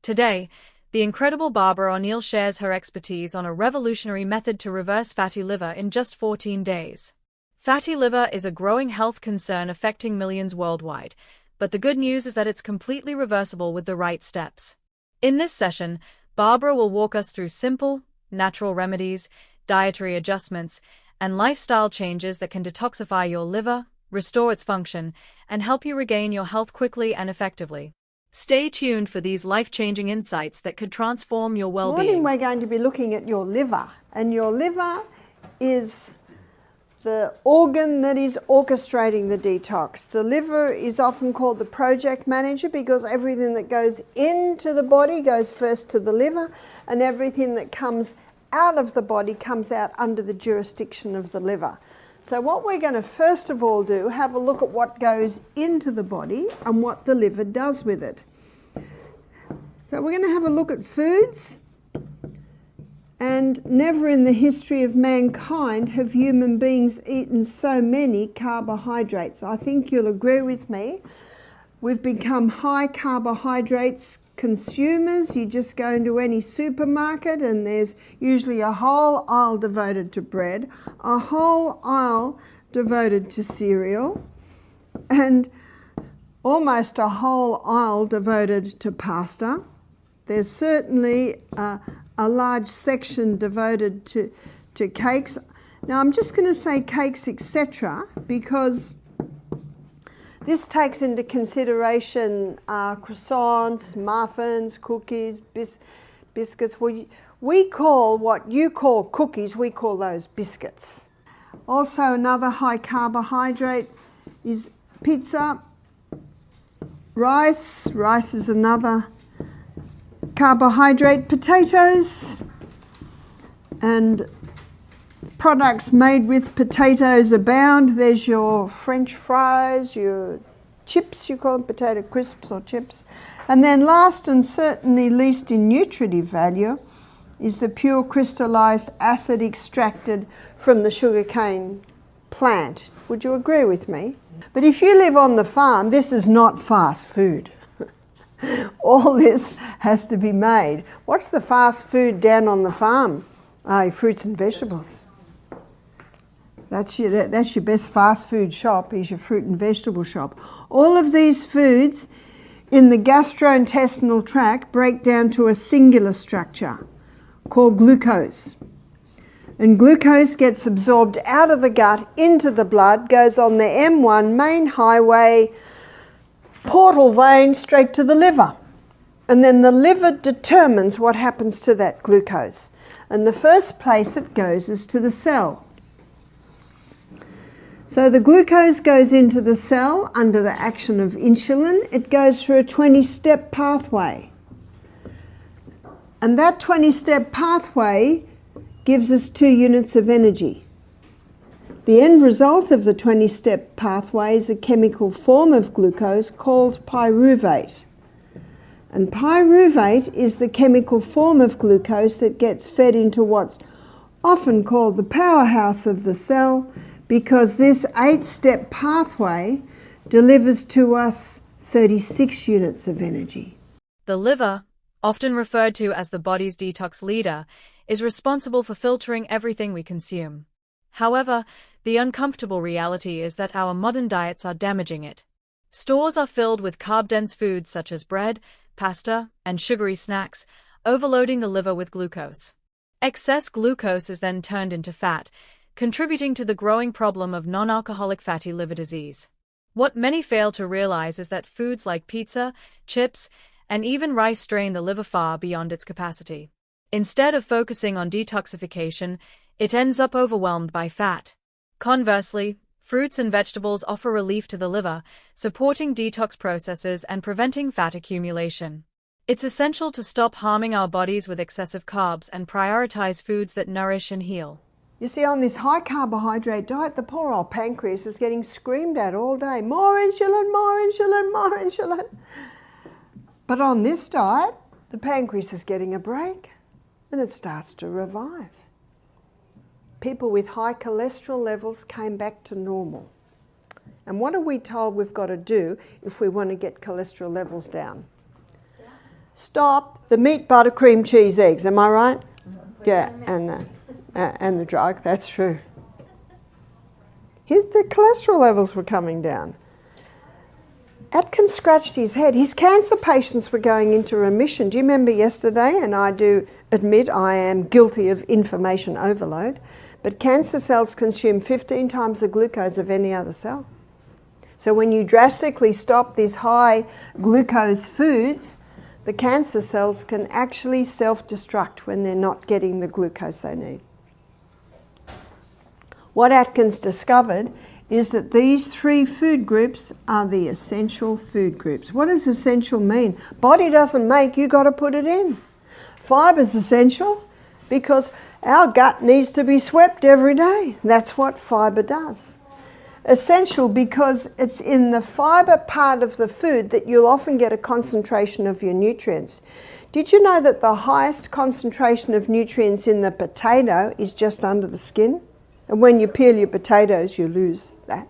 Today, the incredible Barbara O'Neill shares her expertise on a revolutionary method to reverse fatty liver in just 14 days. Fatty liver is a growing health concern affecting millions worldwide, but the good news is that it's completely reversible with the right steps. In this session, Barbara will walk us through simple, natural remedies, dietary adjustments, and lifestyle changes that can detoxify your liver, restore its function, and help you regain your health quickly and effectively. Stay tuned for these life-changing insights that could transform your well-being. This morning we're going to be looking at your liver, and your liver is the organ that is orchestrating the detox. The liver is often called the project manager because everything that goes into the body goes first to the liver, and everything that comes out of the body comes out under the jurisdiction of the liver. So what we're going to first of all do, have a look at what goes into the body and what the liver does with it. So we're going to have a look at foods. And never in the history of mankind have human beings eaten so many carbohydrates. I think you'll agree with me. We've become high carbohydrates consumers. You just go into any supermarket and there's usually a whole aisle devoted to bread, a whole aisle devoted to cereal, and almost a whole aisle devoted to pasta. There's certainly a large section devoted to cakes. Now I'm just going to say cakes, etc., because this takes into consideration croissants, muffins, cookies, biscuits. We call what you call cookies, we call those biscuits. Also another high carbohydrate is pizza, rice. Rice is another carbohydrate, potatoes, and products made with potatoes abound. There's your French fries, your chips, you call them potato crisps or chips. And then last and certainly least in nutritive value is the pure crystallized acid extracted from the sugarcane plant. Would you agree with me? But if you live on the farm, this is not fast food. All this has to be made. What's the fast food down on the farm? Fruits and vegetables. That's your best fast food shop, is your fruit and vegetable shop. All of these foods in the gastrointestinal tract break down to a singular structure called glucose. And glucose gets absorbed out of the gut into the blood, goes on the M1 main highway, portal vein straight to the liver. And then the liver determines what happens to that glucose. And the first place it goes is to the cell. So the glucose goes into the cell under the action of insulin. It goes through a 20-step pathway. And that 20-step pathway gives us 2 units of energy. The end result of the 20-step pathway is a chemical form of glucose called pyruvate. And pyruvate is the chemical form of glucose that gets fed into what's often called the powerhouse of the cell, because this 8-step pathway delivers to us 36 units of energy. The liver, often referred to as the body's detox leader, is responsible for filtering everything we consume. However, the uncomfortable reality is that our modern diets are damaging it. Stores are filled with carb-dense foods such as bread, pasta, and sugary snacks, overloading the liver with glucose. Excess glucose is then turned into fat, contributing to the growing problem of non-alcoholic fatty liver disease. What many fail to realize is that foods like pizza, chips, and even rice strain the liver far beyond its capacity. Instead of focusing on detoxification, it ends up overwhelmed by fat. Conversely, fruits and vegetables offer relief to the liver, supporting detox processes and preventing fat accumulation. It's essential to stop harming our bodies with excessive carbs and prioritize foods that nourish and heal. You see, on this high carbohydrate diet, the poor old pancreas is getting screamed at all day. More insulin, more insulin, more insulin. But on this diet, the pancreas is getting a break and it starts to revive. People with high cholesterol levels came back to normal. And what are we told we've got to do if we want to get cholesterol levels down? stop the meat, butter, cream, cheese, eggs. Am I right? Yeah, and the drug, that's true. The cholesterol levels were coming down. Atkins scratched his head. His cancer patients were going into remission. Do you remember yesterday? And I do admit I am guilty of information overload, but cancer cells consume 15 times the glucose of any other cell. So when you drastically stop these high glucose foods, the cancer cells can actually self-destruct when they're not getting the glucose they need. What Atkins discovered is that these 3 food groups are the essential food groups. What does essential mean? Body doesn't make, you got to put it in. Fibre is essential because our gut needs to be swept every day. That's what fibre does. Essential because it's in the fibre part of the food that you'll often get a concentration of your nutrients. Did you know that the highest concentration of nutrients in the potato is just under the skin? And when you peel your potatoes, you lose that.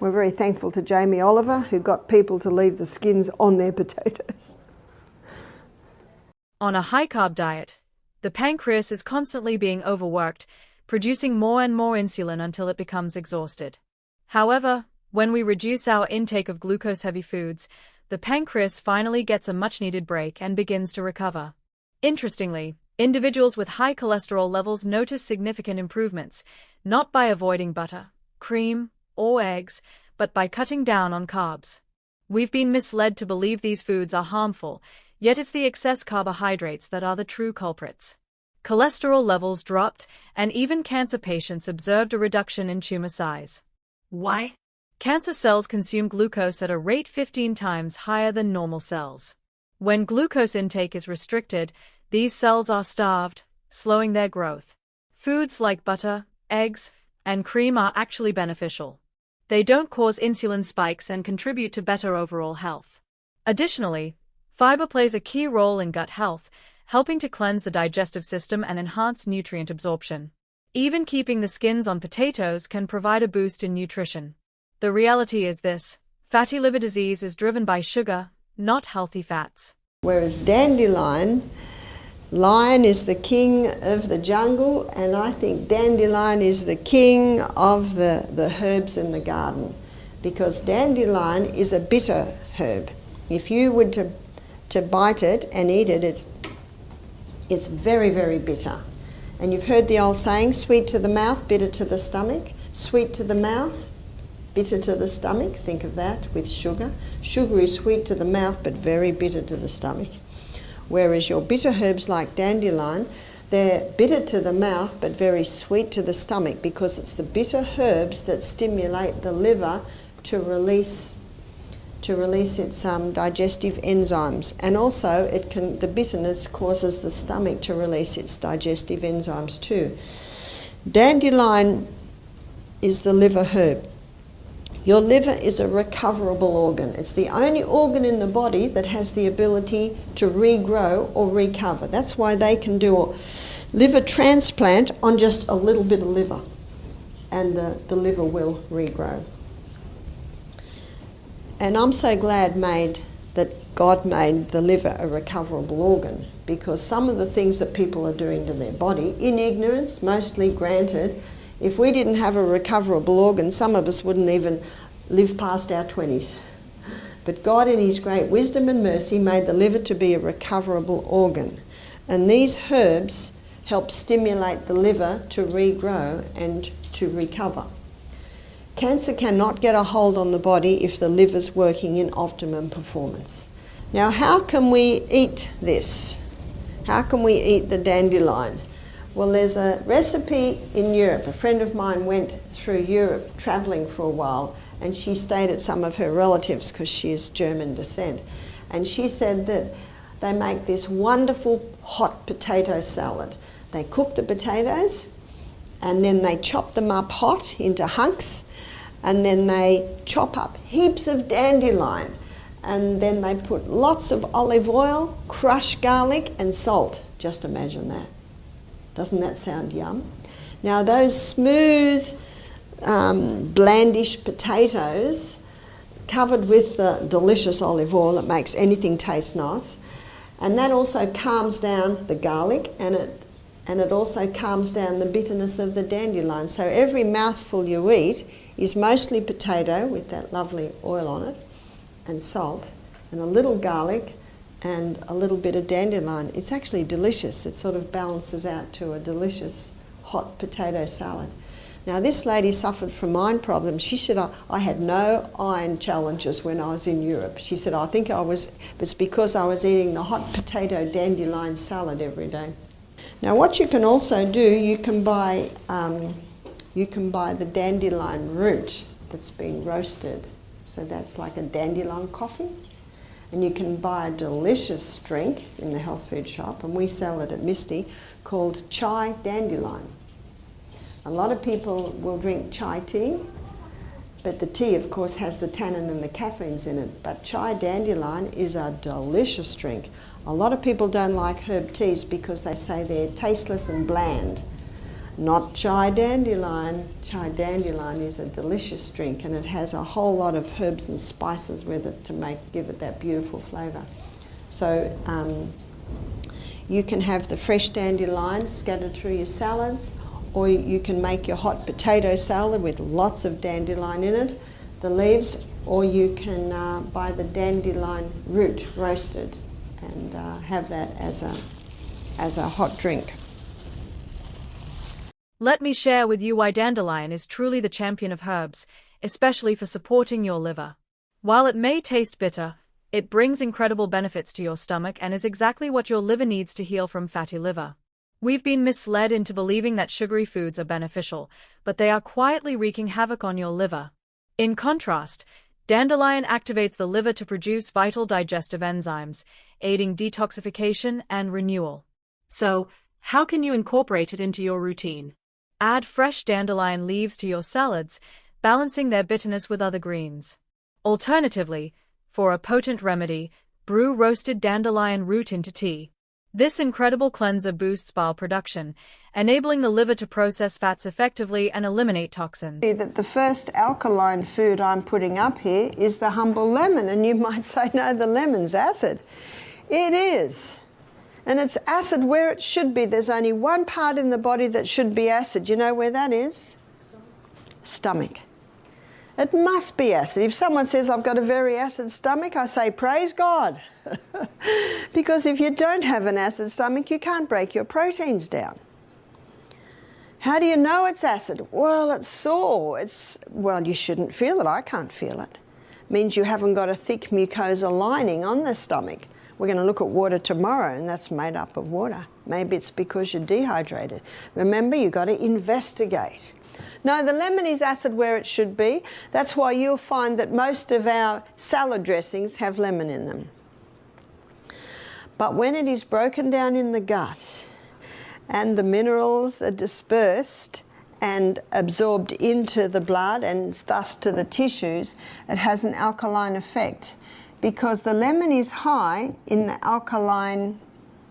We're very thankful to Jamie Oliver, who got people to leave the skins on their potatoes. On a high-carb diet, the pancreas is constantly being overworked, producing more and more insulin until it becomes exhausted. However, when we reduce our intake of glucose-heavy foods, the pancreas finally gets a much-needed break and begins to recover. Interestingly, individuals with high cholesterol levels notice significant improvements, not by avoiding butter, cream, or eggs, but by cutting down on carbs. We've been misled to believe these foods are harmful, yet it's the excess carbohydrates that are the true culprits. Cholesterol levels dropped, and even cancer patients observed a reduction in tumor size. Why? Cancer cells consume glucose at a rate 15 times higher than normal cells. When glucose intake is restricted, these cells are starved, slowing their growth. Foods like butter, eggs, and cream are actually beneficial. They don't cause insulin spikes and contribute to better overall health. Additionally, fiber plays a key role in gut health, helping to cleanse the digestive system and enhance nutrient absorption. Even keeping the skins on potatoes can provide a boost in nutrition. The reality is this: fatty liver disease is driven by sugar, not healthy fats. Whereas dandelion, lion is the king of the jungle, and I think dandelion is the king of the herbs in the garden, because dandelion is a bitter herb. If you were to bite it and eat it, it's very, very bitter. And you've heard the old saying, sweet to the mouth, bitter to the stomach. Sweet to the mouth, bitter to the stomach. Think of that with sugar. Sugar is sweet to the mouth but very bitter to the stomach. Whereas your bitter herbs like dandelion, they're bitter to the mouth but very sweet to the stomach, because it's the bitter herbs that stimulate the liver to release its digestive enzymes, and also the bitterness causes the stomach to release its digestive enzymes too. Dandelion is the liver herb. Your liver is a recoverable organ. It's the only organ in the body that has the ability to regrow or recover. That's why they can do a liver transplant on just a little bit of liver, and the liver will regrow. And I'm so glad that God made the liver a recoverable organ, because some of the things that people are doing to their body, in ignorance, mostly granted, if we didn't have a recoverable organ, some of us wouldn't even live past our 20s. But God, in His great wisdom and mercy, made the liver to be a recoverable organ. And these herbs help stimulate the liver to regrow and to recover. Cancer cannot get a hold on the body if the liver's working in optimum performance. Now, how can we eat this? How can we eat the dandelion? Well, there's a recipe in Europe. A friend of mine went through Europe travelling for a while, and she stayed at some of her relatives because she is German descent. And she said that they make this wonderful hot potato salad. They cook the potatoes, and then they chop them up hot into hunks, and then they chop up heaps of dandelion, and then they put lots of olive oil, crushed garlic and salt. Just imagine that. Doesn't that sound yum? Now those smooth, blandish potatoes covered with the delicious olive oil that makes anything taste nice. And that also calms down the garlic, and it also calms down the bitterness of the dandelion. So every mouthful you eat is mostly potato with that lovely oil on it, and salt, and a little garlic, and a little bit of dandelion. It's actually delicious. It sort of balances out to a delicious hot potato salad. Now, this lady suffered from iron problems. She said, I had no iron challenges when I was in Europe. She said, I think it's because I was eating the hot potato dandelion salad every day. Now, what you can also do, you can buy the dandelion root that's been roasted. So that's like a dandelion coffee. And you can buy a delicious drink in the health food shop, and we sell it at Misty, called chai dandelion. A lot of people will drink chai tea, but the tea, of course, has the tannin and the caffeines in it. But chai dandelion is a delicious drink. A lot of people don't like herb teas because they say they're tasteless and bland. Not chai dandelion. Chai dandelion is a delicious drink, and it has a whole lot of herbs and spices with it to give it that beautiful flavour. So you can have the fresh dandelion scattered through your salads, or you can make your hot potato salad with lots of dandelion in it, the leaves, or you can buy the dandelion root roasted and have that as a hot drink. Let me share with you why dandelion is truly the champion of herbs, especially for supporting your liver. While it may taste bitter, it brings incredible benefits to your stomach and is exactly what your liver needs to heal from fatty liver. We've been misled into believing that sugary foods are beneficial, but they are quietly wreaking havoc on your liver. In contrast, dandelion activates the liver to produce vital digestive enzymes, aiding detoxification and renewal. So, how can you incorporate it into your routine? Add fresh dandelion leaves to your salads, balancing their bitterness with other greens. Alternatively, for a potent remedy, brew roasted dandelion root into tea. This incredible cleanser boosts bile production, enabling the liver to process fats effectively and eliminate toxins. That the first alkaline food I'm putting up here is the humble lemon, and you might say, no, the lemon's acid. It is. And it's acid where it should be. There's only one part in the body that should be acid. You know where that is? Stomach. It must be acid. If someone says, I've got a very acid stomach, I say, praise God. Because if you don't have an acid stomach, you can't break your proteins down. How do you know it's acid? Well, it's sore. Well, you shouldn't feel it. I can't feel it. It means you haven't got a thick mucosa lining on the stomach. We're going to look at water tomorrow, and that's made up of water. Maybe it's because you're dehydrated. Remember, you've got to investigate. No, the lemon is acid where it should be. That's why you'll find that most of our salad dressings have lemon in them. But when it is broken down in the gut and the minerals are dispersed and absorbed into the blood and thus to the tissues, it has an alkaline effect because the lemon is high in the alkaline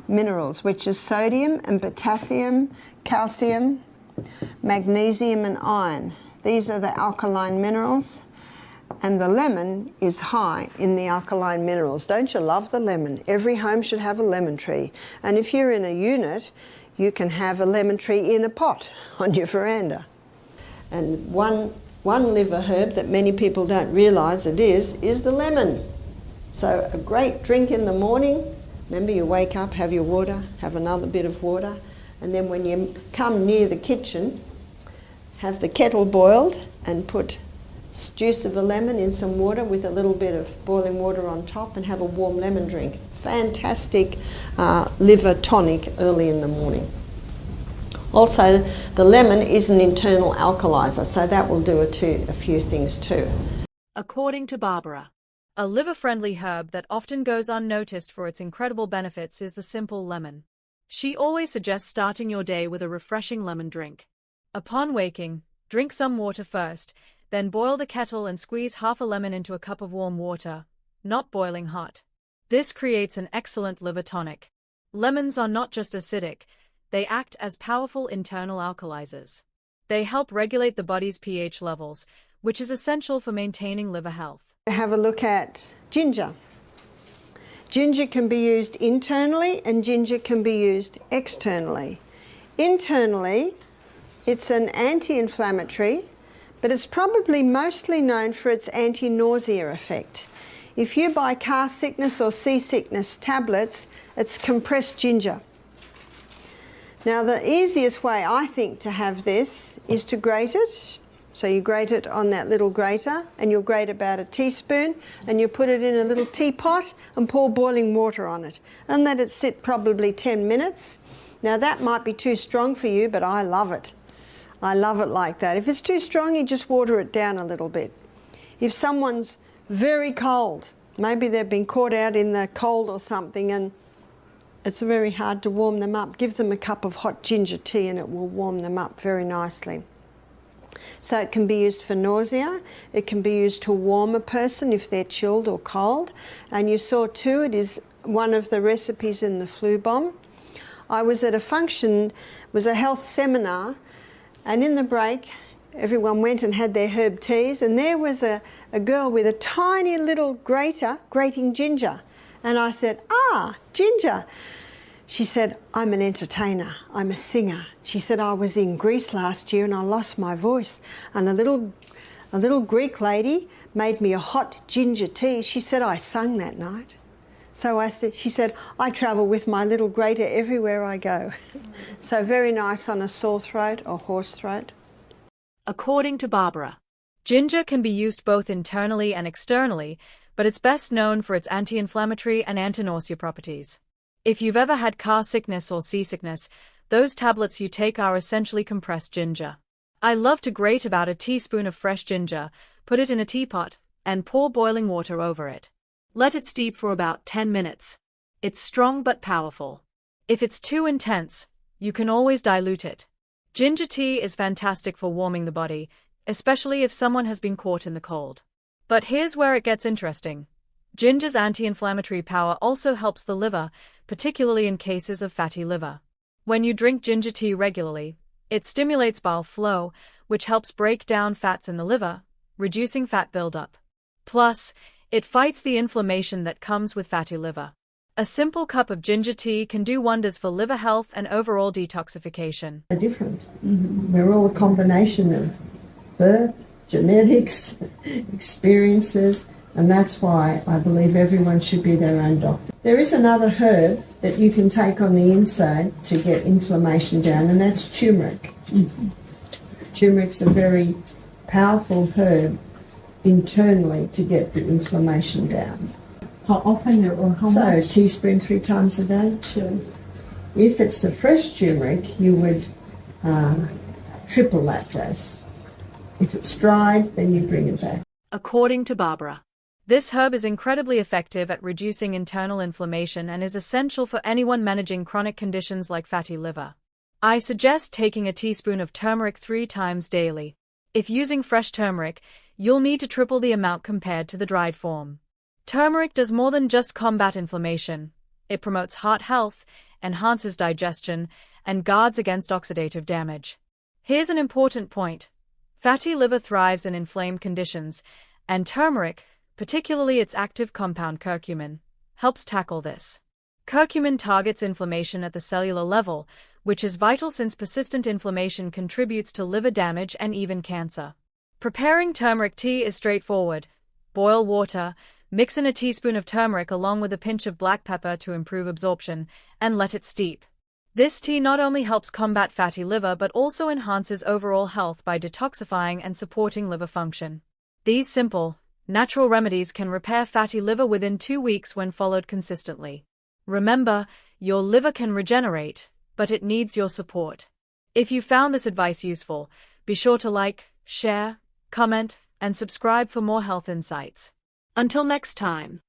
minerals, which is sodium and potassium, calcium, magnesium and iron. These are the alkaline minerals, and the lemon is high in the alkaline minerals. Don't you love the lemon? Every home should have a lemon tree. And if you're in a unit, you can have a lemon tree in a pot on your veranda. And one liver herb that many people don't realise it is the lemon. So a great drink in the morning. Remember, you wake up, have your water, have another bit of water, and then when you come near the kitchen, have the kettle boiled and put juice of a lemon in some water with a little bit of boiling water on top and have a warm lemon drink. Fantastic liver tonic early in the morning. Also, the lemon is an internal alkalizer, so that will do a few things too. According to Barbara, a liver-friendly herb that often goes unnoticed for its incredible benefits is the simple lemon. She always suggests starting your day with a refreshing lemon drink. Upon waking, drink some water first, then boil the kettle and squeeze half a lemon into a cup of warm water, not boiling hot. This creates an excellent liver tonic. Lemons are not just acidic, they act as powerful internal alkalizers. They help regulate the body's pH levels, which is essential for maintaining liver health. Have a look at ginger. Ginger can be used internally and ginger can be used externally. Internally, it's an anti-inflammatory, but it's probably mostly known for its anti-nausea effect. If you buy car sickness or seasickness tablets, it's compressed ginger. Now the easiest way I think to have this is to grate it. So you grate it on that little grater and you'll grate about a teaspoon and you put it in a little teapot and pour boiling water on it and let it sit probably 10 minutes. Now that might be too strong for you, but I love it. I love it like that. If it's too strong, you just water it down a little bit. If someone's very cold, maybe they've been caught out in the cold or something and it's very hard to warm them up, give them a cup of hot ginger tea and it will warm them up very nicely. So it can be used for nausea, it can be used to warm a person if they're chilled or cold. And you saw too, it is one of the recipes in the flu bomb. I was at a function, it was a health seminar, and in the break everyone went and had their herb teas and there was a girl with a tiny little grater grating ginger. And I said, ginger. She said, I'm an entertainer, I'm a singer. She said, I was in Greece last year and I lost my voice. And a little Greek lady made me a hot ginger tea. She said, I sung that night. So she said, I travel with my little grater everywhere I go. So very nice on a sore throat or hoarse throat. According to Barbara, ginger can be used both internally and externally, but it's best known for its anti-inflammatory and anti-nausea properties. If you've ever had car sickness or seasickness, those tablets you take are essentially compressed ginger. I love to grate about a teaspoon of fresh ginger, put it in a teapot, and pour boiling water over it. Let it steep for about 10 minutes. It's strong but powerful. If it's too intense, you can always dilute it. Ginger tea is fantastic for warming the body, especially if someone has been caught in the cold. But here's where it gets interesting. Ginger's anti-inflammatory power also helps the liver, particularly in cases of fatty liver. When you drink ginger tea regularly, it stimulates bile flow, which helps break down fats in the liver, reducing fat buildup. Plus, it fights the inflammation that comes with fatty liver. A simple cup of ginger tea can do wonders for liver health and overall detoxification. They're different. We're all a combination of birth, genetics, experiences, and that's why I believe everyone should be their own doctor. There is another herb that you can take on the inside to get inflammation down, and that's turmeric. Turmeric's a very powerful herb internally to get the inflammation down. How often or how much? So a teaspoon 3 times a day. Sure. If it's the fresh turmeric, you would triple that dose. If it's dried, then you bring it back. According to Barbara, this herb is incredibly effective at reducing internal inflammation and is essential for anyone managing chronic conditions like fatty liver. I suggest taking a teaspoon of turmeric 3 times daily. If using fresh turmeric, you'll need to triple the amount compared to the dried form. Turmeric does more than just combat inflammation. It promotes heart health, enhances digestion, and guards against oxidative damage. Here's an important point. Fatty liver thrives in inflamed conditions, and turmeric, particularly its active compound curcumin, helps tackle this. Curcumin targets inflammation at the cellular level, which is vital since persistent inflammation contributes to liver damage and even cancer. Preparing turmeric tea is straightforward. Boil water, mix in a teaspoon of turmeric along with a pinch of black pepper to improve absorption, and let it steep. This tea not only helps combat fatty liver but also enhances overall health by detoxifying and supporting liver function. These simple, natural remedies can repair fatty liver within 2 weeks when followed consistently. Remember, your liver can regenerate, but it needs your support. If you found this advice useful, be sure to like, share, comment, and subscribe for more health insights. Until next time.